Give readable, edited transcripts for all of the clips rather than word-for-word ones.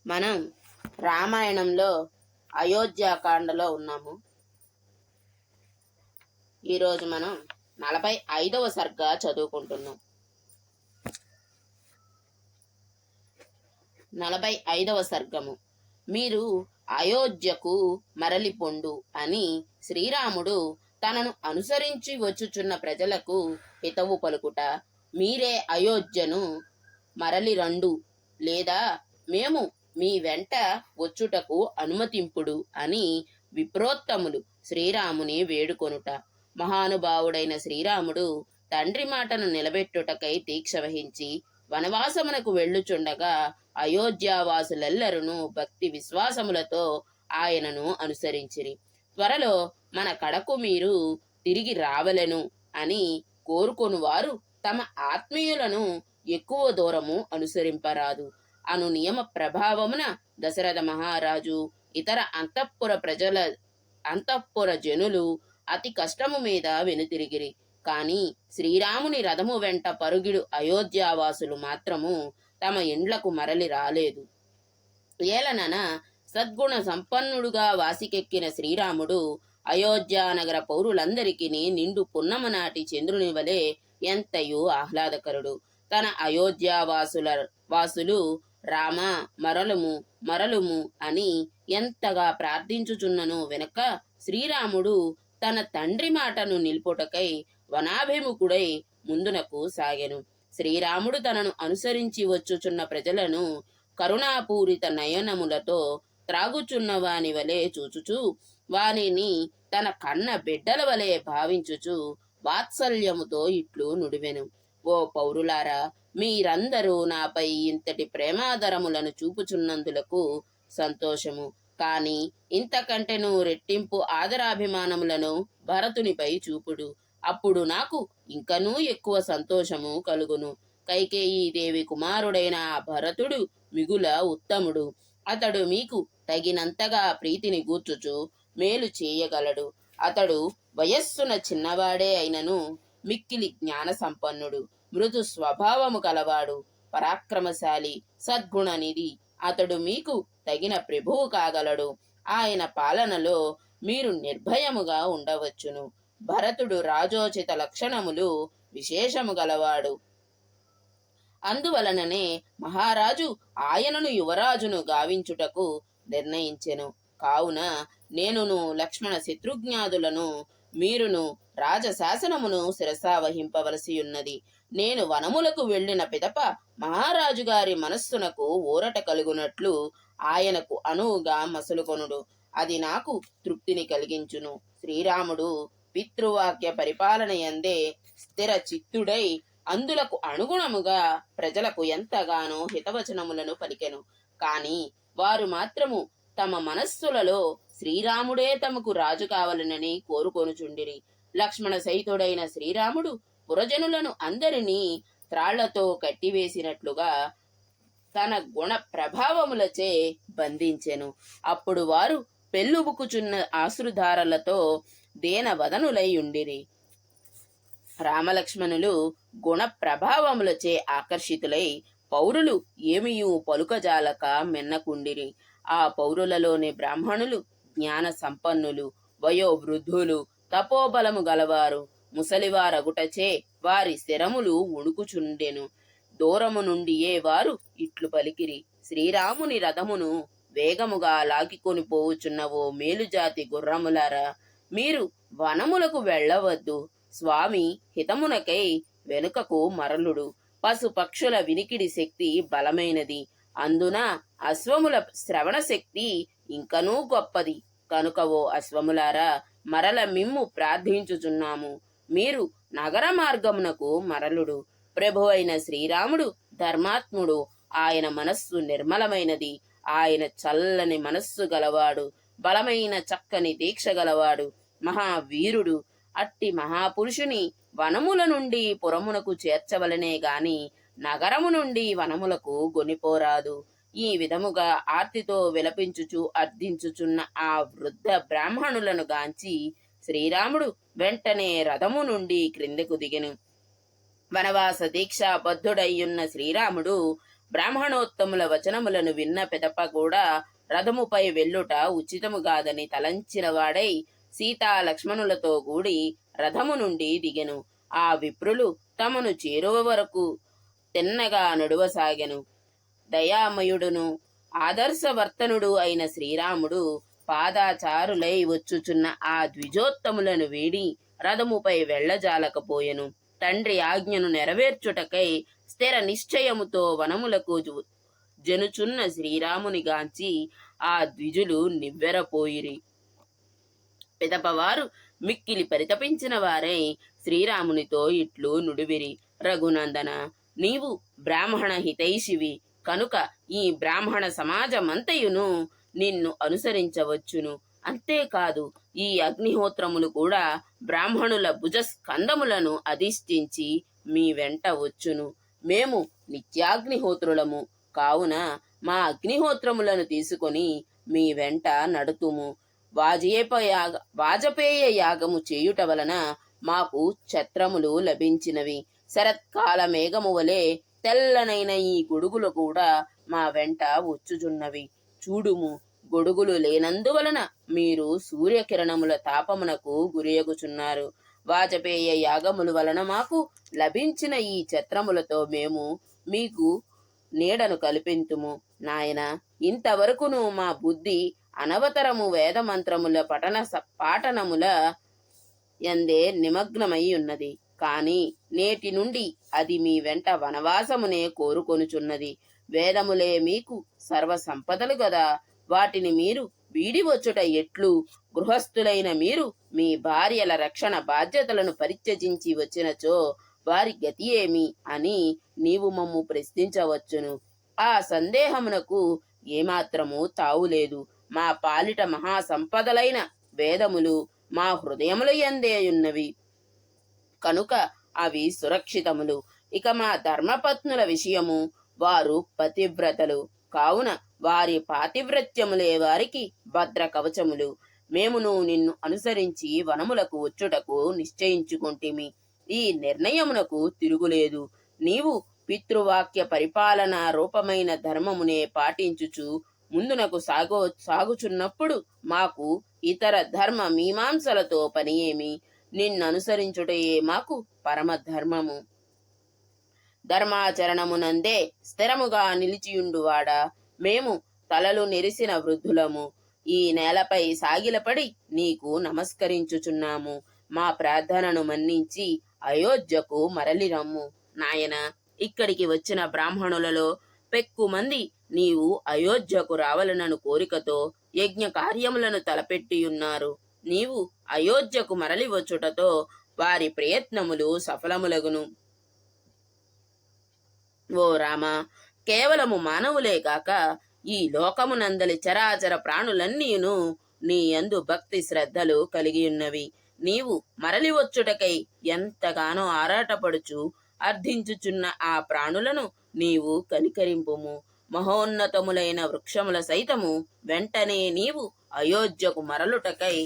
మనం రామాయణంలో అయోధ్యాకాండలో ఉన్నాము. ఈరోజు మనం 45వ సర్గ చదువుకుంటున్నాం. 45వ సర్గము. మీరు అయోధ్యకు మరలిపొండు అని శ్రీరాముడు తనను అనుసరించి వచ్చుచున్న ప్రజలకు హితవు పలుకుట, మీరే అయోధ్యను మరలి రండు, లేదా మేము మీ వెంట వచ్చుటకు అనుమతింపుడు అని విప్రోత్తములు శ్రీరాముని వేడుకొనుట. మహానుభావుడైన శ్రీరాముడు తండ్రి మాటను నిలబెట్టుటకై దీక్ష వహించి వనవాసమునకు వెళ్ళుచుండగా అయోధ్యావాసులెల్లరూ భక్తి విశ్వాసములతో ఆయనను అనుసరించిరి. త్వరలో మన కడకు మీరు తిరిగి రావలెను అని కోరుకొను వారు తమ ఆత్మీయులను ఎక్కువ దూరము అనుసరింపరాదు అను నియమ ప్రభావమున దశరథ మహారాజు ఇతర అంతఃపుర జనులు అతి కష్టము మీద వెనుతిరిగిరి. కాని శ్రీరాముని రథము వెంట పరుగుడు అయోధ్యావాసులు మాత్రము తమ ఇండ్లకు మరలి రాలేదు. ఏలనన సద్గుణ సంపన్నుడుగా వాసికెక్కిన శ్రీరాముడు అయోధ్యానగర పౌరులందరికీ నిండు పున్నమ నాటి చంద్రుని వలె ఎంతయో ఆహ్లాదకరుడు. తన వాసులు రామ మరలుము మరలుము అని ఎంతగా ప్రార్థించుచున్నను వెనుక శ్రీరాముడు తన తండ్రి మాటను నిలుపుటకై వనాభిముఖుడై ముందునకు సాగెను. శ్రీరాముడు తనను అనుసరించి వచ్చుచున్న ప్రజలను కరుణాపూరిత నయనములతో త్రాగుచున్న వాని వలె చూచుచు వానిని తన కన్న బిడ్డల వలె భావించుచు వాత్సల్యముతో ఇట్లు నుడివెను. ఓ పౌరులారా, మీరందరూ నాపై ఇంతటి ప్రేమాదరములను చూపుచున్నందులకు సంతోషము. కాని ఇంతకంటెను రెట్టింపు ఆదరాభిమానములను భరతునిపై చూపుడు. అప్పుడు నాకు ఇంకనూ ఎక్కువ సంతోషము కలుగును. కైకేయీదేవి కుమారుడైన ఆ భరతుడు మిగుల ఉత్తముడు. అతడు మీకు తగినంతగా ప్రీతిని గూర్చుచు మేలు చేయగలడు. అతడు వయస్సున చిన్నవాడే అయినను మిక్కిలి జ్ఞాన సంపన్నుడు, మృదు స్వభావము కలవాడు, పరాక్రమశాలి, సద్గుణనిధి. అతడు మీకు తగిన ప్రభువు కాగలడు. ఆయన పాలనలో మీరు నిర్భయముగా ఉండవచ్చును. భరతుడు రాజోచిత లక్షణములు విశేషము గలవాడు. అందువలననే మహారాజు ఆయనను యువరాజును గావించుటకు నిర్ణయించెను. కావున నేనును లక్ష్మణ శత్రుఘ్నాదులను మీరును రాజశాసనమును శిరసావహింపవలసి ఉన్నది. నేను వనములకు వెళ్లిన పిదప మహారాజు గారి మనస్సునకు ఊరట కలుగునట్లు ఆయనకు అనువుగా మసలుకొనుడు. అది నాకు తృప్తిని కలిగించును. శ్రీరాముడు పితృవాక్య పరిపాలన యందే స్థిర చిత్తుడై అందులకు అనుగుణముగా ప్రజలకు ఎంతగానో హితవచనములను పలికెను. కాని వారు మాత్రము తమ మనస్సులలో శ్రీరాముడే తమకు రాజు కావాలనని కోరుకొనుచుండిరి. లక్ష్మణ సహితుడైన శ్రీరాముడు పురజనులను అందరినీ త్రాళ్లతో కట్టివేసినట్లుగా తన గుణ ప్రభావములచే బంధించెను. అప్పుడు వారు పెళ్ళుబుకుచున్న ఆశ్రుధారలతో దేనవదనులై ఉండిరి. రామలక్ష్మణులు గుణ ప్రభావములచే ఆకర్షితులై పౌరులు ఏమియూ పలుకజాలక మెన్నకుండిరి. ఆ పౌరులలోని బ్రాహ్మణులు జ్ఞాన సంపన్నులు, వయోవృద్ధులు, తపోబలము గలవారు, ముసలివారగుటచే వారి శిరములు ఉణుకుచుండెను. దూరము నుండియే వారు ఇట్లు పలికిరి: శ్రీరాముని రథమును వేగముగా లాగికొని పోవుచున్న ఓ మేలుజాతి గుర్రములారా, మీరు వనములకు వెళ్ళవద్దు. స్వామి హితమునకై వెనుకకు మరలుడు. పశుపక్షుల వినికిడి శక్తి బలమైనది, అందున అశ్వముల శ్రవణ శక్తి ఇంకనూ గొప్పది. కనుక ఓ అశ్వములారా, మరల మిమ్ము ప్రార్థించుచున్నాము. మీరు నగర మార్గమునకు మరలుడు. ప్రభు అయిన శ్రీరాముడు ధర్మాత్ముడు. ఆయన మనస్సు నిర్మలమైనది. ఆయన చల్లని మనస్సు గలవాడు, బలమైన చక్కని దీక్ష గలవాడు, మహావీరుడు. అట్టి మహాపురుషుని వనముల నుండి పురమునకు చేర్చవలనే గాని నగరము నుండి వనములకు గొనిపోరాదు. ఈ విధముగా ఆర్తితో విలపించుచు అర్థించుచున్న ఆ వృద్ధ బ్రాహ్మణులను గాంచి శ్రీరాముడు వెంటనే రథము నుండి క్రిందకు దిగెను. వనవాస దీక్షాబద్ధుడయ్యున్న శ్రీరాముడు బ్రాహ్మణోత్తముల వచనములను విన్న పిదప కూడా రథముపై వెళ్ళుట ఉచితము కాదని తలంచిన వాడై సీతా లక్ష్మణులతో కూడి రథము నుండి దిగెను. ఆ విప్రులు తమను చేరువ వరకు తిన్నగా నడువసాగెను. దయామయుడును ఆదర్శవర్తనుడు అయిన శ్రీరాముడు పాదాచారులై వచ్చుచున్న ఆ ద్విజోత్తములను వీడి రథముపై వెళ్లజాలకపోయెను. తండ్రి ఆజ్ఞను నెరవేర్చుటకై స్థిర నిశ్చయముతో వనములకు జనుచున్న శ్రీరామునిగాంచి ఆ ద్విజులు నివ్వెరపోయిరి. పిదపవారు మిక్కిలి పరితపించిన వారై శ్రీరామునితో ఇట్లు నుడివిరి. రఘునందన, నీవు బ్రాహ్మణ హితైషివి కనుక ఈ బ్రాహ్మణ సమాజమంతయును నిన్ను అనుసరించవచ్చును. అంతేకాదు, ఈ అగ్నిహోత్రములు కూడా బ్రాహ్మణుల భుజస్కందములను అధిష్ఠించి మీ వెంట వచ్చును. మేము నిత్యాగ్నిహోత్రులము కావున మా అగ్నిహోత్రములను తీసుకొని మీ వెంట నడుతుము. వాజపేయ యాగము చేయుట వలన మాకు ఛత్రములు లభించినవి. శరత్కాల మేఘము వలె తెల్లనైన ఈ గొడుగులు కూడా మా వెంట వచ్చుచున్నవి. చూడుము, గొడుగులు లేనందువలన మీరు సూర్యకిరణముల తాపమునకు గురియగుచున్నారు. వాజపేయ యాగముల వలన మాకు లభించిన ఈ ఛత్రములతో మేము మీకు నీడను కల్పింతుము. నాయన, ఇంతవరకును మా బుద్ధి అనవతరము వేదమంత్రముల పాఠనముల యందే నిమగ్నమై ఉన్నది. కాని నేటి నుండి అది మీ వెంట వనవాసమునే కోరుకొనుచున్నది. వేదములే మీకు సర్వ సంపదలు గదా, వాటిని మీరు వీడి వచ్చుట ఎట్లు? గృహస్థులైన మీరు మీ భార్యల రక్షణ బాధ్యతలను పరిత్యజించి వచ్చినచో వారి గతి ఏమి అని నీవు మమ్ము ప్రశ్నించవచ్చును. ఆ సందేహమునకు ఏమాత్రము తావులేదు. మా పాలిట మహాసంపదలైన వేదములు మా హృదయముల యందేయున్నవి కనుక అవి సురక్షితములు. ఇక మా ధర్మపత్నుల విషయము, వారు పతివ్రతలు కావున వారి పాతివ్రత్యములే వారికి భద్ర కవచములు. మేమును నిన్ను అనుసరించి వనములకు వచ్చుటకు నిశ్చయించుకొంటిమి. ఈ నిర్ణయమునకు తిరుగులేదు. నీవు పితృవాక్య పరిపాలన రూపమైన ధర్మమునే పాటించుచు ముందునకు సాగుచున్నప్పుడు మాకు ఇతర ధర్మ మీమాంసలతో పని ఏమి? నిన్ననుసరించుటయే మాకు పరమధర్మము. ధర్మాచరణమునందే స్థిరముగా నిలిచియుండువాడా, మేము తలలు నెరిసిన వృద్ధులము. ఈ నేలపై సాగిలపడి నీకు నమస్కరించుచున్నాము. మా ప్రార్థనను మన్నించి అయోధ్యకు మరలిరమ్ము. నాయన, ఇక్కడికి వచ్చిన బ్రాహ్మణులలో పెక్కుమంది నీవు అయోధ్యకు రావలనను కోరికతో యజ్ఞ కార్యములను తలపెట్టియున్నారు. నీవు అయోధ్యకు మరలి వచ్చుటతో వారి ప్రయత్నములు సఫలములగును. ఓ రామ, కేవలము మానవులే కాక ఈ లోకమునందలి చరాచర ప్రాణులన్నీను నీ యందు భక్తి శ్రద్ధలు కలిగి ఉన్నవి. నీవు మరలి వచ్చుటకై ఎంతగానో ఆరాటపడుచు అర్థించుచున్న ఆ ప్రాణులను నీవు కనికరింపుము. మహోన్నతములైన వృక్షముల సైతము వెంటనే నీవు అయోధ్యకు మరలుటకై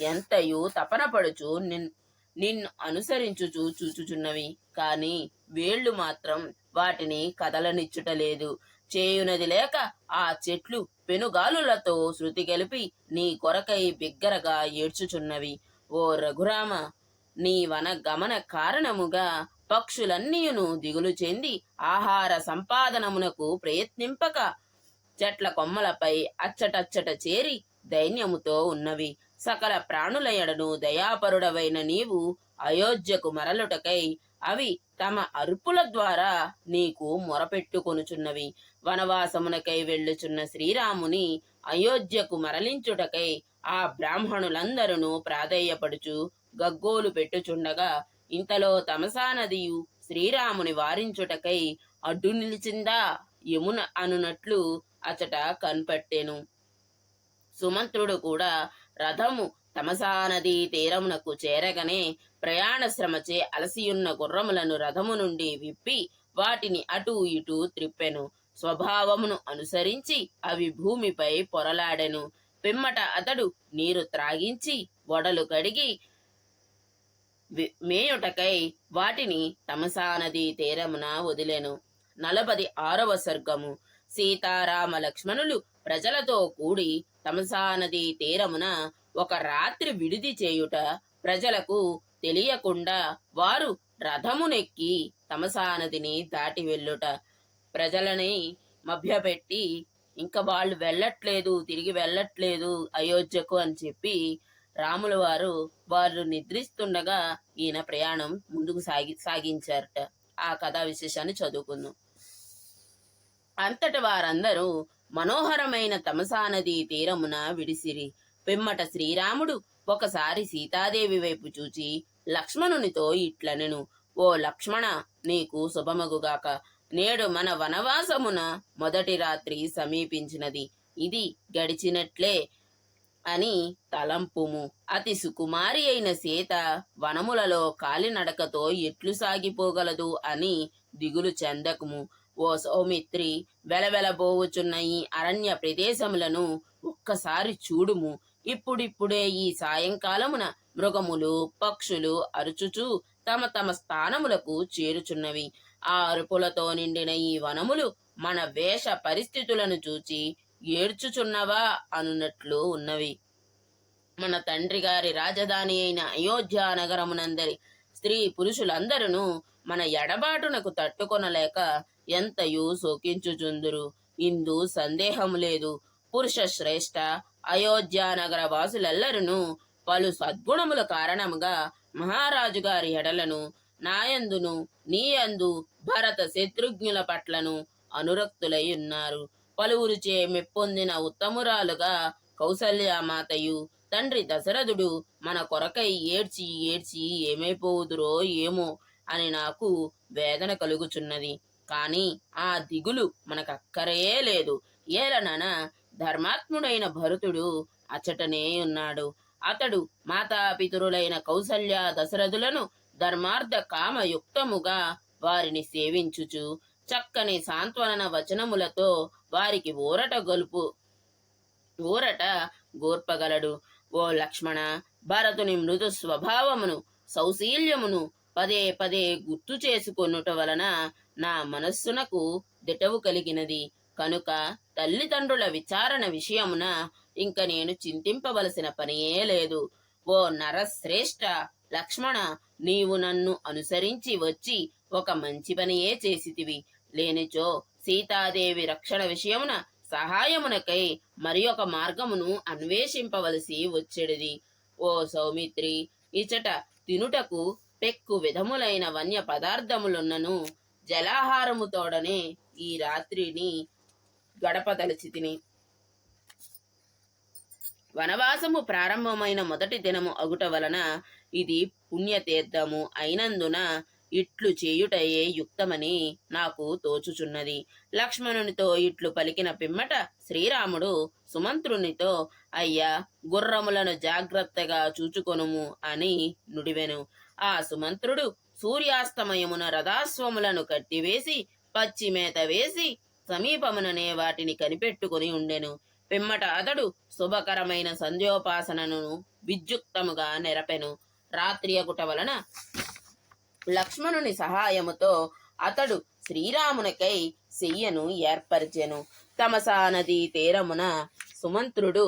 ఎంతయు తపనపడుచు నిన్ను అనుసరించుచు చూచుచున్నవి. కాని వేళ్లు మాత్రం వాటిని కదలనిచ్చుటలేదు. చేయునది లేక ఆ చెట్లు పెనుగాలులతో శృతి గెలిపి నీ కొరకై బిగ్గరగా ఏడ్చుచున్నవి. ఓ రఘురామ, నీ వన గమన కారణముగా పక్షులన్నీయును దిగులు చెంది ఆహార సంపాదనమునకు ప్రయత్నింపక చెట్ల కొమ్మలపై అచ్చటచ్చట చేరి దైన్యముతో ఉన్నవి. సకల ప్రాణుల ఎడను దయాపరుడవైన నీవు అయోధ్యకు మరలుటకై అవి తమ అరుపుల ద్వారా నీకు మొరపెట్టుకొనుచున్నవి. వనవాసమునకై వెళ్ళుచున్న శ్రీరాముని అయోధ్యకు మరలించుటకై ఆ బ్రాహ్మణులందరూ ప్రాధేయపడుచు గగ్గోలు పెట్టుచుండగా ఇంతలో తమసా నదియు శ్రీరాముని వారించుటకై అడ్డు నిలిచిందా యమున అనునట్లు అచట కన్పట్టెను. సుమంత్రుడు కూడా రథము తమసా నదీ తీరమునకు చేరగనే ప్రయాణ శ్రమచే అలసియున్న గుర్రములను రథము నుండి విప్పి వాటిని అటూ ఇటూ త్రిప్పెను. స్వభావమును అనుసరించి అవి భూమిపై పొరలాడెను. పిమ్మట అతడు నీరు త్రాగించి వడలు కడిగి మేయుటకై వాటిని తమసా నదీ తీరమున వదిలెను. 46వ సర్గము. సీతారామ లక్ష్మణులు ప్రజలతో కూడి తమసా నదీ తీరమున ఒక రాత్రి విడిది చేయుట ప్రజలకు తెలియకుండా వారు రథమునెక్కి తమసా నదిని దాటి వెళ్ళుట. ప్రజలని మభ్యపెట్టి ఇంకా వాళ్ళు వెళ్ళట్లేదు, తిరిగి వెళ్ళట్లేదు అయోధ్యకు అని చెప్పి రాముల వారు నిద్రిస్తుండగా ఈయన ప్రయాణం ముందుకు సాగించారట. ఆ కథా విశేషాన్ని చదువుకుందాం. అంతట వారందరూ మనోహరమైన తమసా నదీ తీరమున విడిసిరి. పిమ్మట శ్రీరాముడు ఒకసారి సీతాదేవి వైపు చూచి లక్ష్మణునితో ఇట్లనెను: ఓ లక్ష్మణ, నీకు శుభమగుగాక. నేడు మన వనవాసమున మొదటి రాత్రి సమీపించినది. ఇది గడిచినట్లే అని తలంపుము. అతి సుకుమారి అయిన సీత వనములలో కాలినడకతో ఎట్లు సాగిపోగలదు అని దిగులు చెందకుము. ఓ సౌమిత్రి, వెలవెలబోవుచున్న ఈ అరణ్య ప్రదేశములను ఒక్కసారి చూడుము. ఇప్పుడిప్పుడే ఈ సాయంకాలమున మృగములు పక్షులు అరుచుచూ తమ తమ స్థానములకు చేరుచున్నవి. ఆ అరుపులతో నిండిన ఈ వనములు మన వేష పరిస్థితులను చూచి ఏడ్చుచున్నవా అనున్నట్లు ఉన్నవి. మన తండ్రి గారి రాజధాని అయిన అయోధ్య నగరమునందరి స్త్రీ పురుషులందరూ మన ఎడబాటునకు తట్టుకొనలేక ఎంతయు శోకించుచుందురు. ఇందు సందేహము లేదు. పురుష శ్రేష్ఠ అయోధ్య నగర వాసులెల్లరూ పలు సద్గుణముల కారణముగా మహారాజు గారి ఎడలను నాయందును నీయందు భరత శత్రుఘ్నుల పట్లను అనురక్తులై ఉన్నారు. పలువురిచే మెప్పొందిన ఉత్తమురాలుగా కౌసల్యమాతయు తండ్రి దశరథుడు మన కొరకై ఏడ్చి ఏడ్చి ఏమైపోవుదురో ఏమో అని నాకు వేదన కలుగుచున్నది. కాని ఆ దిగులు మనకక్కరే లేదు. ఏలనన ధర్మాత్ముడైన భరతుడు అచటనే ఉన్నాడు. అతడు మాతాపితరులైన కౌసల్య దశరథులను ధర్మార్థ కామయుక్తముగా వారిని సేవించుచు చక్కని సాంత్వన వచనములతో వారికి ఊరట గోర్పగలడు. ఓ లక్ష్మణ, భరతుని మృదు స్వభావమును సౌశీల్యమును పదే పదే గుర్తు చేసుకొనుట వలన నా మనస్సునకు దిటవు కలిగినది. కనుక తల్లిదండ్రుల విచారణ విషయమున ఇంక నేను చింతింపవలసిన పనియే లేదు. ఓ నరశ్రేష్ఠ లక్ష్మణ, నీవు నన్ను అనుసరించి వచ్చి ఒక మంచి పనియే చేసితివి. లేనిచో సీతాదేవి రక్షణ విషయమున సహాయమునకై మరి ఒక మార్గమును అన్వేషింపవలసి వచ్చేది. ఓ సౌమిత్రి, ఇచట తినుటకు పెక్కు విధములైన వన్య పదార్థములున్నను జలాహారముతోడనే ఈ రాత్రిని గడపదలిచి తిని. వనవాసము ప్రారంభమైన మొదటి దినము అగుట వలన ఇది పుణ్యతీర్థము అయినందున ఇట్లు చేయుటయే యుక్తమని నాకు తోచుచున్నది. లక్ష్మణునితో ఇట్లు పలికిన పిమ్మట శ్రీరాముడు సుమంత్రునితో, అయ్యా, గుర్రములను జాగ్రత్తగా చూచుకొనుము అని నుడివెను. ఆ సుమంత్రుడు సూర్యాస్తమయమున రథాశ్వములను కట్టివేసి పచ్చిమేత వేసి సమీపముననే వాటిని కనిపెట్టుకుని ఉండెను. పిమ్మట అతడు శుభకరమైన సంధ్యోపాసనను విద్యుక్తముగా నెరపెను. రాత్రి అగుట వలన లక్ష్మణుని సహాయముతో అతడు శ్రీరామునికై శయ్యను ఏర్పరిచెను. తమసా నదీ తీరమున సుమంత్రుడు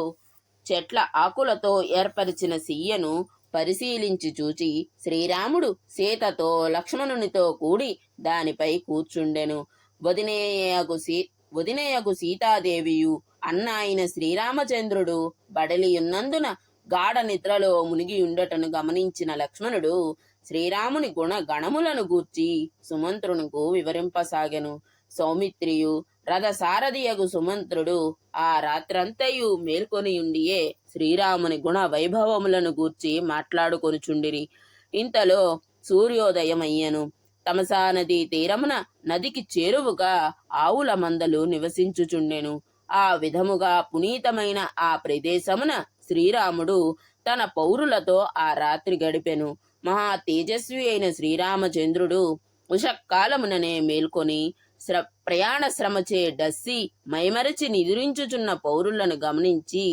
చెట్ల ఆకులతో ఏర్పరిచిన శయ్యను పరిశీలించి చూచి శ్రీరాముడు సీతతో లక్ష్మణునితో కూడి దానిపై కూర్చుండెను. వదినేయగు సీతాదేవియు అన్న అయిన శ్రీరామచంద్రుడు బడలియున్నందున గాఢ నిద్రలో మునిగి ఉండటను గమనించిన లక్ష్మణుడు శ్రీరాముని గణములను గూర్చి సుమంత్రునకు వివరింపసాగెను. సౌమిత్రియు రథసారథియగు సుమంత్రుడు ఆ రాత్రంతయు మేల్కొనియుండియే శ్రీరాముని గుణ వైభవములను గూర్చి మాట్లాడుకొనుచుండిరి. ఇంతలో సూర్యోదయమయ్యను. తమసా నదీ తీరమున నదికి చేరువుగా ఆవుల మందలు నివసించుచుండెను. ఆ విధముగా పునీతమైన ఆ ప్రదేశమున శ్రీరాముడు తన పౌరులతో ఆ రాత్రి గడిపెను. మహా తేజస్వి అయిన శ్రీరామచంద్రుడు ఉషకాలముననే మేల్కొని ప్రయాణ శ్రమచే డస్సి మైమరచి నిదురించుచున్న పౌరులను గమనించి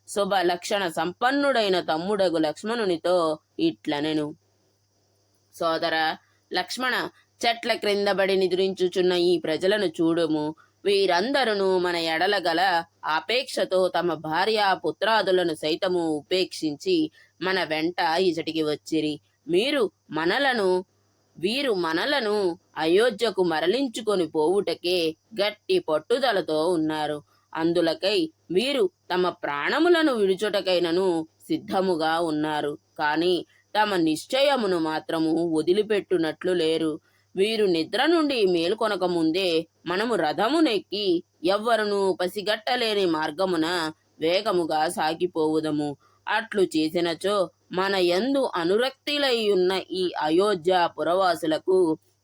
శుభ లక్షణ సంపన్నుడైన తమ్ముడగు లక్ష్మణునితో ఇట్లనెను: సోదర లక్ష్మణ, చెట్ల క్రిందబడి నిద్రించుచున్న ఈ ప్రజలను చూడుము. వీరందరూ మన ఎడల గల ఆపేక్షతో తమ భార్య పుత్రాదులను సైతము ఉపేక్షించి మన వెంట ఇచటికి వచ్చిరి. వీరు మనలను అయోధ్యకు మరలించుకొని పోవుటకే గట్టి పట్టుదలతో ఉన్నారు. అందులకై వీరు తమ ప్రాణములను విడుచుటకైనను సిద్ధముగా ఉన్నారు. కాని తమ నిశ్చయమును మాత్రము వదిలిపెట్టునట్లు లేరు. వీరు నిద్ర నుండి మేల్కొనక ముందే మనము రథమునెక్కి ఎవ్వరును పసిగట్టలేని మార్గమున వేగముగా సాగిపోవుదము. అట్లు చేసినచో మన యందు అనురక్తులై ఉన్న ఈ అయోధ్య పురవాసులకు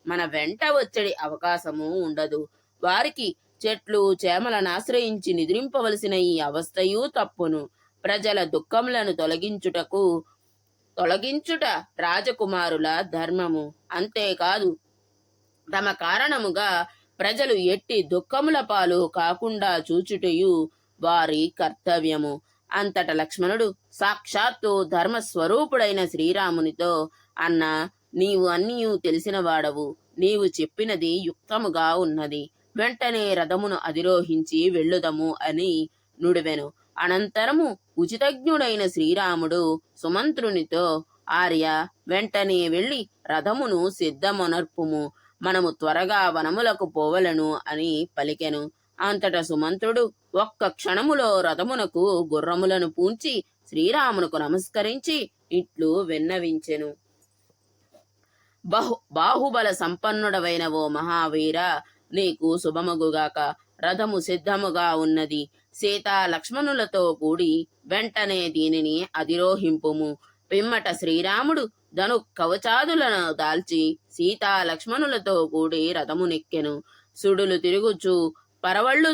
మన వెంట వచ్చడి అవకాశము ఉండదు. వారికి చెట్లు చేమలను ఆశ్రయించి నిద్రింపవలసిన ఈ అవస్థయు తప్పును. ప్రజల దుఃఖములను తొలగించుట రాజకుమారుల ధర్మము. అంతేకాదు తమ కారణముగా ప్రజలు ఎట్టి దుఃఖముల పాలు కాకుండా చూచుటయు వారి కర్తవ్యము. అంతట లక్ష్మణుడు సాక్షాత్తు ధర్మస్వరూపుడైన శ్రీరామునితో, అన్నా, నీవు అన్నీయు తెలిసిన వాడవు. నీవు చెప్పినది యుక్తముగా ఉన్నది. వెంటనే రథమును అధిరోహించి వెళ్ళుదము అని నుడివెను. అనంతరము ఉచితజ్ఞుడైన శ్రీరాముడు సుమంత్రునితో, ఆర్య, వెంటనే వెళ్ళి రథమును సిద్ధమొనర్పుము. మనము త్వరగా వనములకు పోవలను అని పలికెను. అంతట సుమంత్రుడు ఒక్క క్షణములో రథమునకు గుర్రములను పూంచి శ్రీరామునకు నమస్కరించి ఇట్లు విన్నవించెను. బాహుబల సంపన్నుడవైన ఓ మహావీర, నీకు శుభమగుగాక. రథము సిద్ధముగా ఉన్నది. సీతా లక్ష్మణులతో కూడి వెంటనే దీనిని అధిరోహింపుము. పిమ్మట శ్రీరాముడు ధను కవచాదులను దాల్చి సీతా లక్ష్మణులతో కూడి రథమునెక్కెను. సుడులు తిరుగుచు పరవళ్ళు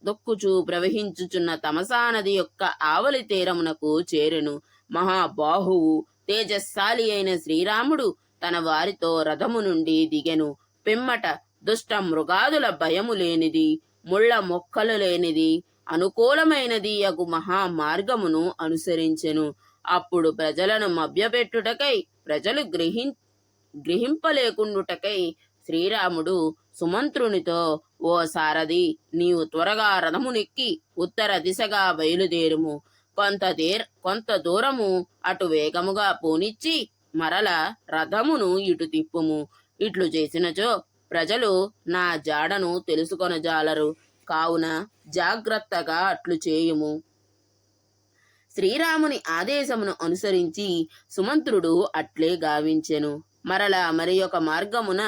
దొక్కుచు ప్రవహించుచున్న తమసా నది యొక్క ఆవలి తీరమునకు చేరెను. మహాబాహువు తేజస్శాలి అయిన శ్రీరాముడు తన వారితో రథము నుండి దిగెను. పిమ్మట దుష్ట మృగాదుల భయము లేనిది, ముళ్ళ మొక్కలు లేనిది, అనుకూలమైనది అగు మహామార్గమును అనుసరించెను. అప్పుడు ప్రజలను మభ్యపెట్టుటకై, ప్రజలు గ్రహింపలేకుండుటకై శ్రీరాముడు సుమంత్రునితో, ఓ సారథి, నీవు త్వరగా రథమునెక్కి ఉత్తర దిశగా బయలుదేరుము. కొంత దూరము అటు వేగముగా పోనిచ్చి మరల రథమును ఇటు తిప్పుము. ఇట్లు చేసినచో ప్రజలు నా జాడను తెలుసుకొనజాలరు. కావున జాగ్రత్తగా అట్లు చేయుము. శ్రీరాముని ఆదేశమును అనుసరించి సుమంత్రుడు అట్లే గావించెను. మరలా మరి ఒక మార్గమున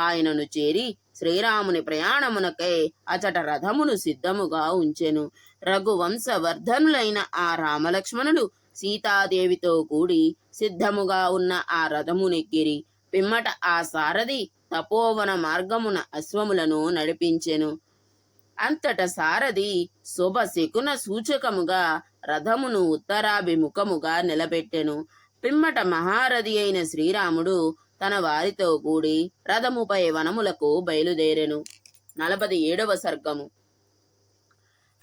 ఆయనను చేరి శ్రీరాముని ప్రయాణమునకై అచట రథమును సిద్ధముగా ఉంచెను. రఘువంశవర్ధనులైన ఆ రామలక్ష్మణులు సీతాదేవితో కూడి సిద్ధముగా ఉన్న ఆ రథమునెక్కిరి. పిమ్మట ఆ సారథి తపోవన మార్గమున అశ్వములను నడిపించెను. అంతట సారథి శుభశకున సూచకముగా రథమును ఉత్తరాభిముఖముగా నిలబెట్టెను. పిమ్మట మహారథి అయిన శ్రీరాముడు తన వారితో కూడి రథముపై వనములకు బయలుదేరెను. 47వ సర్గము.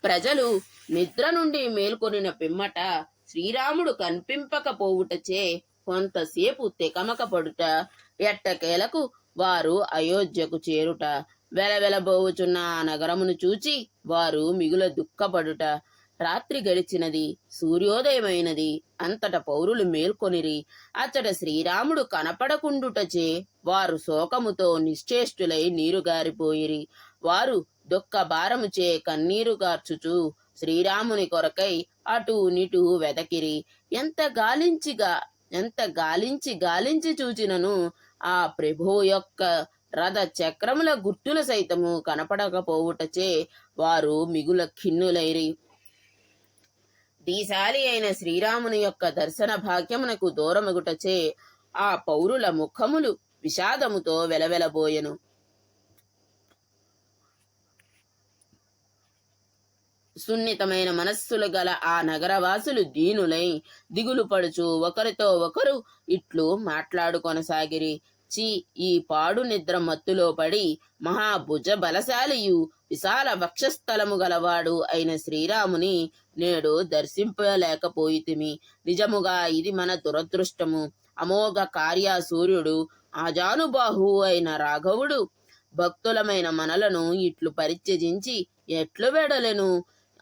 ప్రజలు నిద్ర నుండి మేల్కొనిన పిమ్మట శ్రీరాముడు కనిపింపకపోవుటచే కొంతసేపు తెకమక పడుట, ఎట్టకేలకు వారు అయోధ్యకు చేరుట, వెలవెలబోవుచున్న ఆ నగరమును చూచి వారు మిగుల దుఃఖపడుట. రాత్రి గడిచినది, సూర్యోదయమైనది. అంతట పౌరులు మేల్కొనిరి. అచ్చట శ్రీరాముడు కనపడకుండుటచే వారు శోకముతో నిశ్చేష్టులై నీరుగారిపోయిరి. వారు దుఃఖ భారముచే కన్నీరు గార్చుచు శ్రీరాముని కొరకై అటు నిటు వెదకిరి. ఎంత గాలించి చూచినను ఆ ప్రభువు యొక్క రథ చక్రముల గుర్తులు సైతము కనపడకపోవుటచే వారు మిగుల ఖిన్నులైరి. దీశాలి అయిన శ్రీరాముని యొక్క దర్శన భాగ్యమునకు దూరమగుటచే ఆ పౌరుల ముఖములు విషాదముతో వెలవెలబోయెను. సున్నితమైన మనస్సులు గల ఆ నగరవాసులు దీనులై దిగులు పడుచు ఒకరితో ఒకరు ఇట్లు మాట్లాడుకొనసాగిరి. ఈ పాడు నిద్ర మత్తులో పడి మహాభుజ బలశాలియు విశాల వక్షస్థలము గలవాడు అయిన శ్రీరాముని నేడు దర్శింపలేకపోయితిమి. నిజముగా ఇది మన దురదృష్టము. అమోఘ కార్య సూర్యుడు ఆజానుబాహు అయిన రాఘవుడు భక్తులమైన మనలను ఇట్లు పరిత్యజించి ఎట్లు వెడలెను.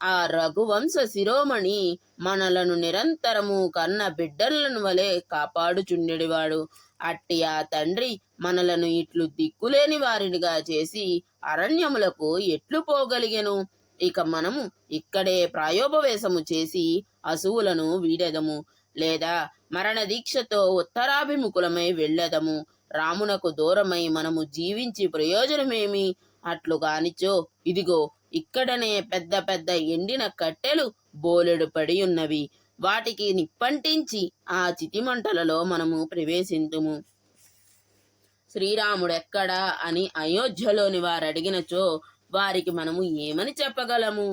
ఆ రఘువంశ శిరోమణి మనలను నిరంతరము కన్న బిడ్డలను వలె కాపాడుచుండెడివాడు. అట్టి ఆ తండ్రి మనలను ఇట్లు దిక్కులేని వారినిగా చేసి అరణ్యములకు ఎట్లు పోగలిగెను. ఇక మనము ఇక్కడే ప్రాయోపవేశము చేసి అసువులను వీడెదము, లేదా మరణ దీక్షతో ఉత్తరాభిముఖులమై వెళ్ళెదము. రామునకు దూరమై మనము జీవించి ప్రయోజనమేమి? అట్లుగానిచో ఇదిగో ఇక్కడనే పెద్ద పెద్ద ఎండిన కట్టెలు బోలెడు పడి ఉన్నవి. వాటికి నిప్పంటించి ఆ చితిమంటలలో మనము ప్రవేశింతుము. శ్రీరాముడెక్కడా అని అయోధ్యలోని వారడిగినచో వారికి మనము ఏమని చెప్పగలము?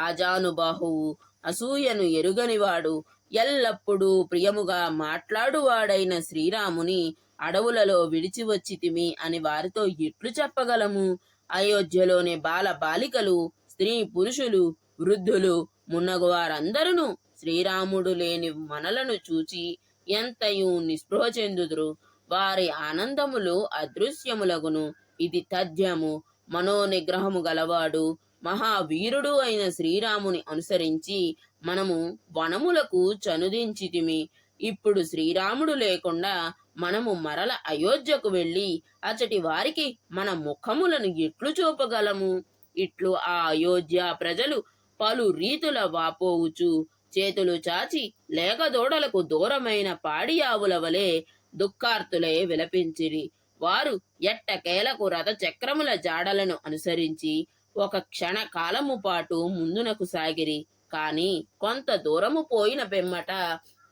ఆజానుబాహువు, అసూయను ఎరుగనివాడు, ఎల్లప్పుడూ ప్రియముగా మాట్లాడువాడైన శ్రీరాముని అడవులలో విడిచి వచ్చితిమి అని వారితో ఎట్లు చెప్పగలము? అయోధ్యలోని బాల బాలికలు, స్త్రీ పురుషులు, వృద్ధులు మున్నగు వారందరూ శ్రీరాముడు లేని మనలను చూచి ఎంతయు నిస్పృహ చెందుదురు. వారి ఆనందములు అదృశ్యములగును. ఇది తథ్యము. మనోనిగ్రహము గలవాడు మహావీరుడు అయిన శ్రీరాముని అనుసరించి మనము వనములకు చనుదించితిమి. ఇప్పుడు శ్రీరాముడు లేకుండా మనము మరల అయోధ్యకు వెళ్ళి అచటి వారికి మన ముఖములను ఎట్లు చూపగలము? ఇట్లు ఆ అయోధ్య ప్రజలు పలు రీతుల వాపోవుచు చేతులు చాచి లేకదోడలకు దూరమైన పాడియావుల వలె దుఃఖార్తులై విలపించిరి. వారు ఎట్టకేలకు రథ చక్రముల జాడలను అనుసరించి ఒక క్షణ కాలము పాటు ముందునకు సాగిరి. కాని కొంత దూరము పోయిన పిమ్మట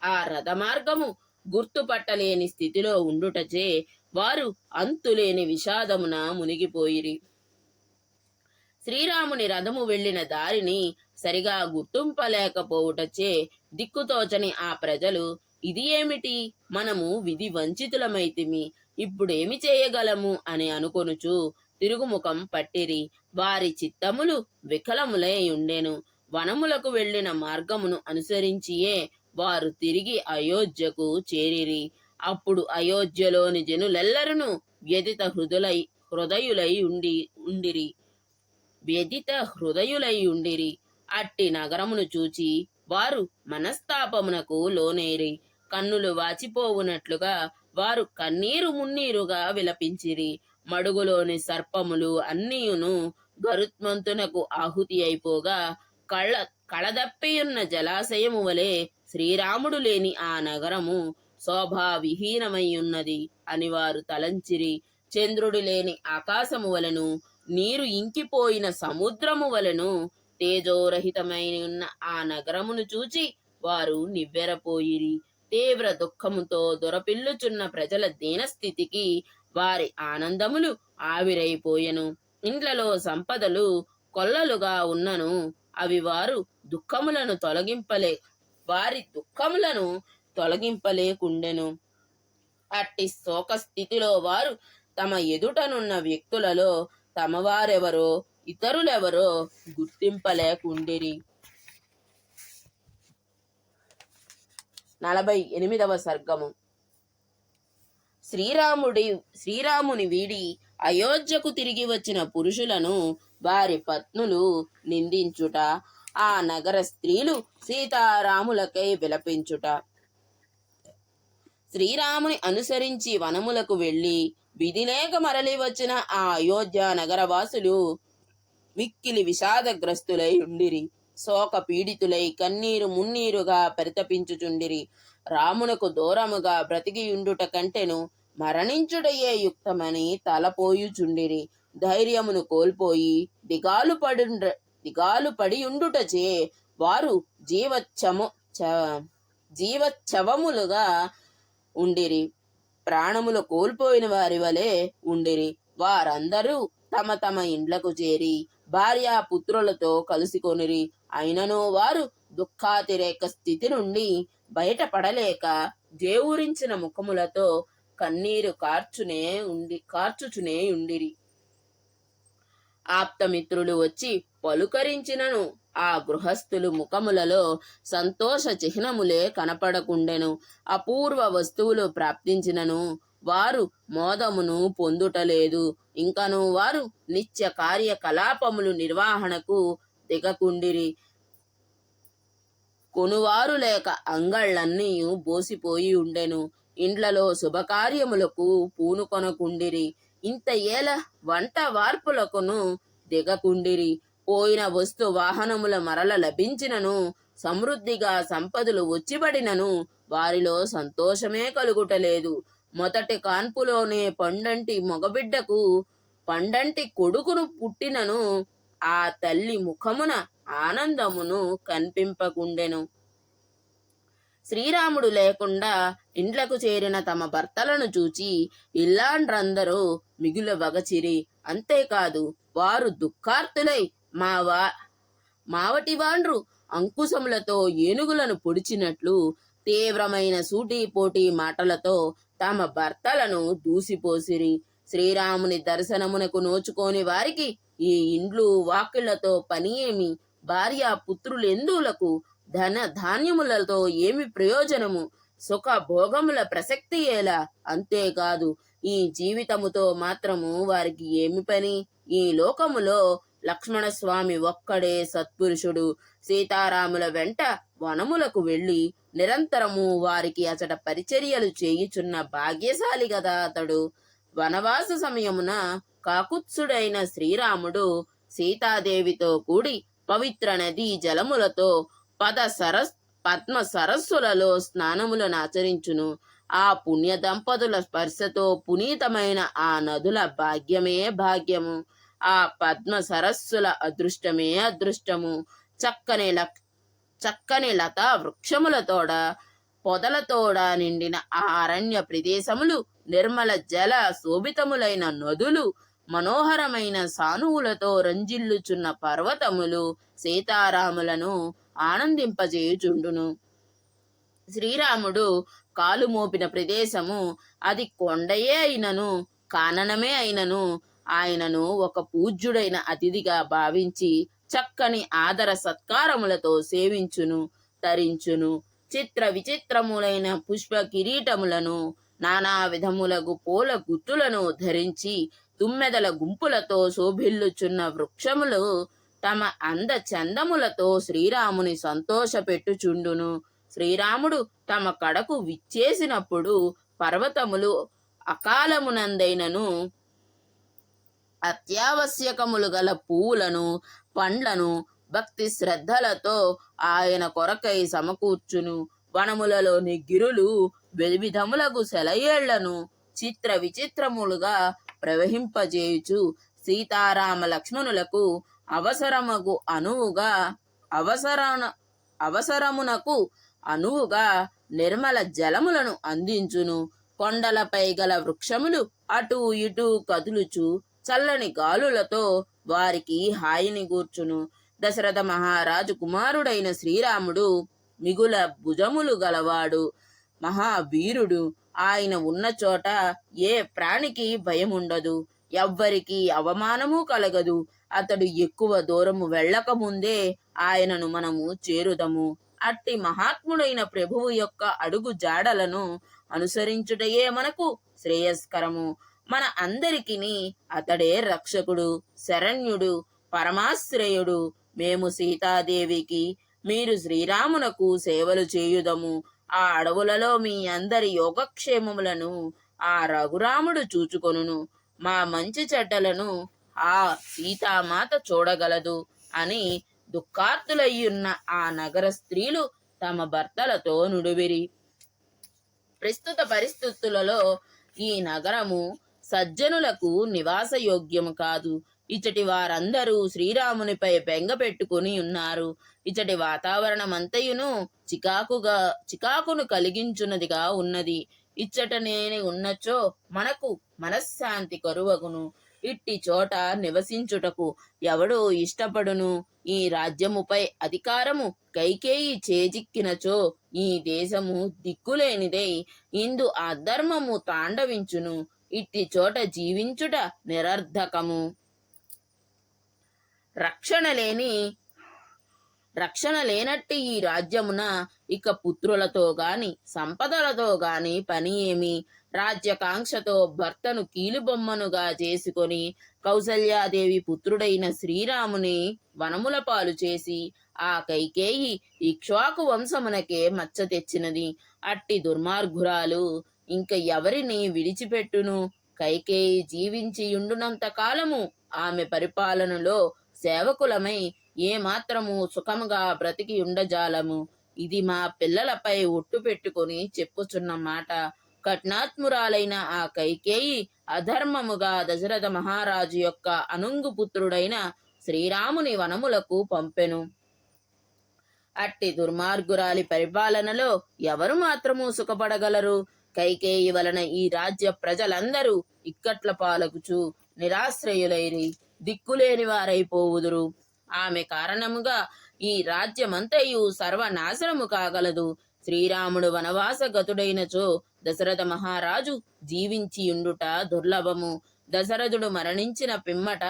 ఆ రథ మార్గము గుర్తుపట్టలేని స్థితిలో ఉండుటచే వారు అంతులేని విషాదమున మునిగిపోయిరి. శ్రీరాముని రథము వెళ్లిన దారిని సరిగా గుర్తింపలేకపోవుటచే దిక్కుతోచని ఆ ప్రజలు ఇది ఏమిటి, మనము విధి వంచితులమైతిమి, ఇప్పుడేమి చేయగలము అని అనుకొనుచు తిరుగుముఖం పట్టిరి. వారి చిత్తములు వికలములై ఉండెను. వనములకు వెళ్లిన మార్గమును అనుసరించియే వారు తిరిగి అయోధ్యకు చేరిరి. అప్పుడు అయోధ్యలోని జనులెల్లరూ వ్యధిత హృదయులై ఉండిరి. అట్టి నగరమును చూచి వారు మనస్తాపమునకు లోనేరి కన్నులు వాచిపోవునట్లుగా వారు కన్నీరు మున్నీరుగా విలపించిరి. మడుగులోని సర్పములు అన్నీయును గరుత్మంతునకు ఆహుతి అయిపోగా కళదప్పియున్న జలాశయము వలె శ్రీరాముడు లేని ఆ నగరము శోభావిహీనమయ్యున్నది అని వారు తలంచిరి. చంద్రుడు లేని ఆకాశము వలెను, నీరు ఇంకిపోయిన సముద్రము వలెను తేజోరహితమైన ఆ నగరమును చూచి వారు నివ్వెరపోయిరి. తీవ్ర దుఃఖముతో దొరపిల్లుచున్న ప్రజల దీనస్థితికి వారి ఆనందములు ఆవిరైపోయెను. ఇండ్లలో సంపదలు కొల్లలుగా ఉన్నను అవి వారి దుఃఖములను తొలగింపలేకుండెను. అట్టి శోక స్థితిలో వారు తమ ఎదుటనున్న వ్యక్తులలో తమవారెవరో ఇతరులెవరో గుర్తింపలేకుండిరి. 48వ సర్గము. శ్రీరాముని వీడి అయోధ్యకు తిరిగి వచ్చిన పురుషులను వారి పత్నులు నిందించుట, ఆ నగర స్త్రీలు సీతారాములకై విలపించుట. శ్రీరాముని అనుసరించి వనములకు వెళ్లి విధిలేక మరలి వచ్చిన ఆ అయోధ్య నగరవాసులు మిక్కిలి విషాదగ్రస్తులై ఉండిరి. శోక పీడితులై కన్నీరు మున్నీరుగా పరితపించుచుండిరి. రామునకు దూరముగా బ్రతికియుండుట కంటెను మరణించుటయే యుక్తమని తలపోయుచుండిరి. ధైర్యమును కోల్పోయి దిగాలు పడియుండుటచే వారు జీవచ్చవములుగా ఉండిరి. ప్రాణములు కోల్పోయిన వారి వలె ఉండిరి. వారందరూ తమ తమ ఇండ్లకు చేరి భార్యాపుత్రులతో కలుసుకొనిరి. అయినను వారు దుఃఖాతిరేక స్థితి నుండి బయటపడలేక జేవురించిన ముఖములతో కన్నీరు కార్చుచునే ఉండిరి. ఆప్తమిత్రులు వచ్చి పలుకరించినను ఆ గృహస్థులు ముఖములలో సంతోష చిహ్నములే కనపడకుండెను. అపూర్వ వస్తువులు ప్రాప్తించినను వారు మోదమును పొందుటలేదు. ఇంకను వారు నిత్య కార్యకలాపములు నిర్వహణకు దిగకుండిరి. కొనువారు లేక అంగళ్ళన్నీ బోసిపోయి ఉండెను. ఇండ్లలో శుభకార్యములకు పూనుకొనకుండిరి. ఇంత ఏల వంట వార్పులకును దిగకుండిరి. పోయిన వస్తు వాహనముల మరల లభించినను, సమృద్ధిగా సంపదలు వచ్చిబడినను వారిలో సంతోషమే కలుగుటలేదు. మొదటి కాన్పులోనే పండంటి మగబిడ్డకు పండంటి కొడుకును పుట్టినను ఆ తల్లి ముఖమున ఆనందమును కనిపింపకుండెను. శ్రీరాముడు లేకుండా ఇండ్లకు చేరిన తమ భర్తలను చూచి ఇల్లాండ్రందరూ మిగుల వగచిరి. అంతేకాదు వారు దుఃఖార్తులై మావటివాండ్రు అంకుశములతో ఏనుగులను పొడిచినట్లు తీవ్రమైన సూటిపోటీ మాటలతో తమ భర్తలను దూసిపోసిరి. శ్రీరాముని దర్శనమునకు నోచుకోని వారికి ఈ ఇండ్లు వాకిళ్లతో పని ఏమి? భార్య పుత్రులెందులకు? ధన ధాన్యములతో ఏమి ప్రయోజనము? సుఖ భోగముల ప్రసక్తి ఎలా? అంతేకాదు ఈ జీవితముతో మాత్రము వారికి ఏమి పని? ఈ లోకములో లక్ష్మణస్వామి ఒక్కడే సత్పురుషుడు. సీతారాముల వెంట వనములకు వెళ్ళి నిరంతరము వారికి అచట పరిచర్యలు చేయుచున్న భాగ్యశాలి గదా అతడు. వనవాస సమయమున కాకుత్సుడైన శ్రీరాముడు సీతాదేవితో కూడి పవిత్ర నదీ జలములతో పద్మ సరస్సులలో స్నానములను ఆచరించును. ఆ పుణ్య దంపతుల స్పర్శతో పునీతమైన ఆ నదుల భాగ్యమే భాగ్యము. ఆ పద్మ సరస్సుల అదృష్టమే అదృష్టము. చక్కని లతా వృక్షములతోడ పొదలతోడ నిండిన ఆ అరణ్య ప్రదేశములు, నిర్మల జల శోభితములైన నదులు, మనోహరమైన సానువులతో రంజిల్లుచున్న పర్వతములు సీతారాములను ఆనందింపజేయుచుండును. శ్రీరాముడు కాలు మోపిన ప్రదేశము అది కొండయే అయినను కాననమే అయినను ఆయనను ఒక పూజ్యుడైన అతిథిగా భావించి చక్కని ఆదర సత్కారములతో సేవించును, తరించును. చిత్ర విచిత్రములైన పుష్ప కిరీటములను, నానా విధములగు పూల గుత్తులను ధరించి తుమ్మెదల గుంపులతో శోభిల్లుచున్న వృక్షములు తమ అంద చందములతో శ్రీరాముని సంతోషపెట్టుచుండును. శ్రీరాముడు తమ కడకు విచ్చేసినప్పుడు పర్వతములు అకాలమునందైనను అత్యావశ్యకములు గల పువ్వులను, పండ్లను భక్తి శ్రద్ధలతో ఆయన కొరకై సమకూర్చును. వనములలోని గిరులు విధములగు సెలయేళ్లను చిత్ర విచిత్రములుగా ప్రవహింపజేయుచు సీతారామ లక్ష్మణులకు అవసరమునకు అనువుగా నిర్మల జలములను అందించును. కొండలపై గల వృక్షములు అటు ఇటు కదులుచు చల్లని గాలులతో వారికి హాయిని గూర్చును. దశరథ మహారాజు కుమారుడైన శ్రీరాముడు మిగుల భుజములు గలవాడు, మహావీరుడు. ఆయన ఉన్న చోట ఏ ప్రాణికి భయముండదు, ఎవ్వరికి అవమానము కలగదు. అతడు ఎక్కువ దూరము వెళ్ళకముందే ఆయనను మనము చేరుదము. అట్టి మహాత్ముడైన ప్రభువు యొక్క అడుగు జాడలను అనుసరించుటయే మనకు శ్రేయస్కరము. మన అందరికీ అతడే రక్షకుడు, శరణ్యుడు, పరమాశ్రయుడు. మేము సీతాదేవికి, మీరు శ్రీరామునకు సేవలు చేయుదము. ఆ అడవులలో మీ అందరి యోగక్షేమములను ఆ రఘురాముడు చూచుకొనును. మా మంచి చెడ్డలను ఆ సీతామాత చూడగలదు అని దుఃఖార్తులయ్యున్న ఆ నగర స్త్రీలు తమ భర్తలతో నుడివిరి. ప్రస్తుత పరిస్థితులలో ఈ నగరము సజ్జనులకు నివాసయోగ్యము కాదు. ఇచ్చటి వారందరూ శ్రీరామునిపై బెంగ పెట్టుకుని ఉన్నారు. ఇచ్చటి వాతావరణమంతయును చికాకును కలిగించున్నదిగా ఉన్నది. ఇచ్చట నేను ఉన్నచో మనకు మనశ్శాంతి కరువగును. ఇట్టి చోట నివసించుటకు ఎవడో ఇష్టపడును. ఈ రాజ్యముపై అధికారము కైకేయి చేజిక్కినచో ఈ దేశము దిక్కులేనిదై ఇందు అధర్మము తాండవించును. ఇట్టి చోట జీవించుట నిరర్ధకము. రక్షణ లేనట్టి ఈ రాజ్యమున ఇక పుత్రులతో గాని సంపదలతో గాని పని ఏమి? రాజ్యకాంక్షతో భర్తను కీలుబొమ్మనుగా చేసుకొని కౌసల్యాదేవి పుత్రుడైన శ్రీరాముని వనముల పాలు చేసి ఆ కైకేయి ఇక్ష్వాకు వంశమునకే మచ్చ తెచ్చినది. అట్టి దుర్మార్గురాలు ఇంక ఎవరిని విడిచిపెట్టును? కైకేయి జీవించి ఉండునంత కాలము ఆమె పరిపాలనలో సేవకులమై ఏమాత్రము సుఖముగా బ్రతికి ఉండజాలము. ఇది మా పిల్లలపై ఒట్టు పెట్టుకుని చెప్పుచున్న మాట. కఠినాత్మురాలైన ఆ కైకేయి అధర్మముగా దశరథ మహారాజు యొక్క అనుంగు పుత్రుడైన శ్రీరాముని వనములకు పంపెను. అట్టి దుర్మార్గురాలి పరిపాలనలో ఎవరు మాత్రము సుఖపడగలరు? కైకేయి వలన ఈ రాజ్య ప్రజలందరూ ఇక్కట్ల పాలకుచు నిరాశ్రయులైరి దిక్కులేని వారైపోవుదురు. ఆమె కారణముగా ఈ రాజ్యమంతయు సర్వనాశనము కాగలదు. శ్రీరాముడు వనవాసగతుడైనచో దశరథ మహారాజు జీవించియుండుట దుర్లభము. దశరథుడు మరణించిన పిమ్మట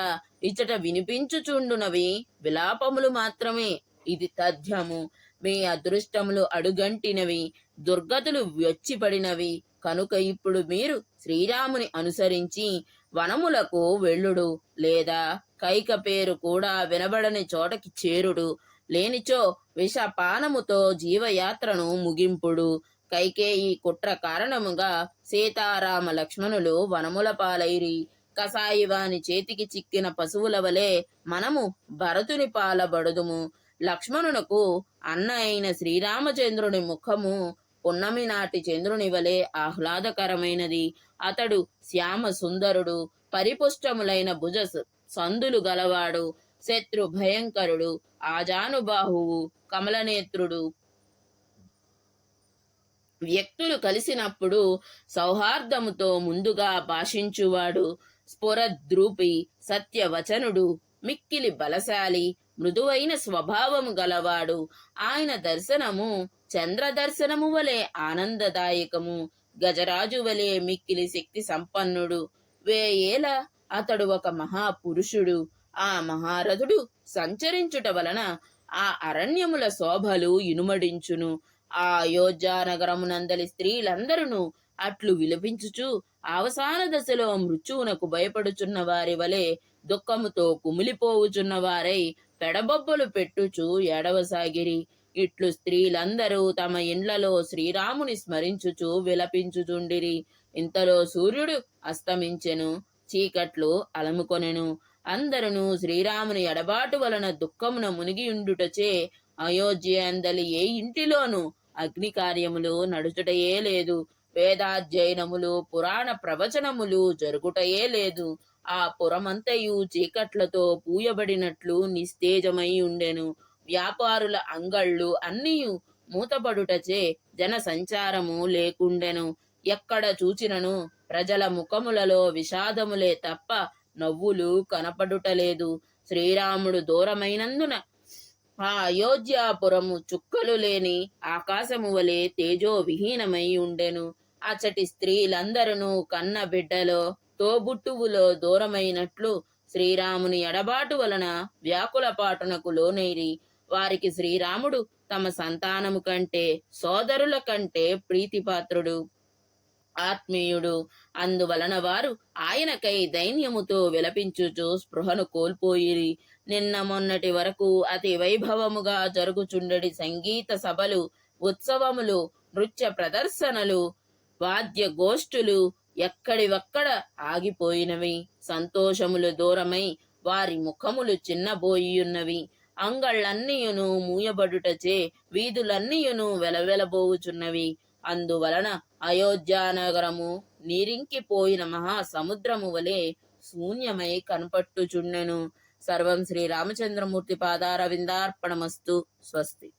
ఇచ్చట వినిపించుచుండునవి విలాపములు మాత్రమే. ఇది తథ్యము. మీ అదృష్టములు అడుగంటినవి, దుర్గతులు వచ్చిపడినవి కనుక ఇప్పుడు మీరు శ్రీరాముని అనుసరించి వనములకు వెళ్ళుడు, లేదా కైక పేరు కూడా వినబడని చోటకి చేరుడు, లేనిచో విషపానముతో జీవయాత్రను ముగింపుడు. కైకేయి కుట్ర కారణముగా సీతారామ లక్ష్మణులు వనముల పాలైరి. కసాయివాని చేతికి చిక్కిన పశువుల వలె మనము భరతుని పాలబడుదుము. లక్ష్మణునకు అన్న అయిన శ్రీరామచంద్రుని ముఖము పున్నమి నాటి చంద్రుని వలె ఆహ్లాదకరమైనది. అతడు శ్యామ సుందరుడు, పరిపుష్టములైన భుజ సందులు గలవాడు, శత్రు భయంకరుడు, ఆజానుబాహువు, కమలనేత్రుడు. వ్యక్తులు కలిసినప్పుడు సౌహార్దముతో ముందుగా భాషించువాడు, స్ఫురద్రూపి, సత్యవచనుడు, మిక్కిలి బలశాలి, మృదువైన స్వభావము గలవాడు. ఆయన దర్శనము చంద్రదర్శనము వలె ఆనందదాయకము. గజరాజు వలె మిక్కిలి శక్తి సంపన్నుడు. వేయేల అతడు ఒక మహాపురుషుడు. ఆ మహారథుడు సంచరించుట వలన ఆ అరణ్యముల శోభలు ఇనుమడించును. ఆ అయోధ్యానగరమునందలి స్త్రీలందరూ అట్లు విలపించుచు అవసాన దశలో మృత్యువునకు భయపడుచున్న వారి వలె దుఃఖముతో కుమిలిపోవుచున్న వారై పెడబొబ్బలు పెట్టుచు ఏడవసాగిరి. ఇట్లు స్త్రీలందరూ తమ ఇండ్లలో శ్రీరాముని స్మరించుచు విలపించుచుండిరి. ఇంతలో సూర్యుడు అస్తమించెను, చీకట్లు అలముకొనెను. అందరూ శ్రీరాముని ఎడబాటు వలన దుఃఖమున మునిగియుండుటచే అయోధ్య అందలి ఏ ఇంటిలోనూ అగ్ని కార్యములు నడుచుటయే లేదు. వేదాధ్యయనములు పురాణ ప్రవచనములు జరుగుటయే లేదు. ఆ పురమంతయు చీకట్లతో పూయబడినట్లు నిస్తేజమై ఉండెను. వ్యాపారుల అంగళ్ళు అన్నియు మూతపడుటచే జన సంచారము లేకుండెను. ఎక్కడ చూచినను ప్రజల ముఖములలో విషాదములే తప్ప నవ్వులు కనపడుటలేదు. శ్రీరాముడు దూరమైనందున ఆ అయోధ్యాపురము చుక్కలు లేని ఆకాశము వలె తేజో విహీనమై ఉండెను. అచ్చటి స్త్రీలందరూ కన్న బిడ్డలో తోబుట్టువులో దూరమైనట్లు శ్రీరాముని ఎడబాటు వలన వ్యాకులపాటునకు లోనైరి. వారికి శ్రీరాముడు తమ సంతానము కంటే సోదరుల కంటే ప్రీతిపాత్రుడు, ఆత్మీయుడు. అందువలన వారు ఆయనకై దైన్యముతో విలపించుచు స్పృహను కోల్పోయిరి. నిన్న మొన్నటి వరకు అతి వైభవముగా జరుగుచుండడి సంగీత సభలు, ఉత్సవములు, నృత్య ప్రదర్శనలు, వాద్య గోష్ఠులు ఎక్కడివక్కడ ఆగిపోయినవి. సంతోషములు దూరమై వారి ముఖములు చిన్నబోయియున్నవి. అంగళ్ళన్నీయును మూయబడుటచే వీధులన్నీయును వెలవెలబోవుచున్నవి. అందువలన అయోధ్యానగరము నీరింకిపోయిన మహాసముద్రము వలె శూన్యమై కనపట్టుచుండెను. సర్వం శ్రీరామచంద్రమూర్తి పాదారవిందార్పణమస్తు. స్వస్తి.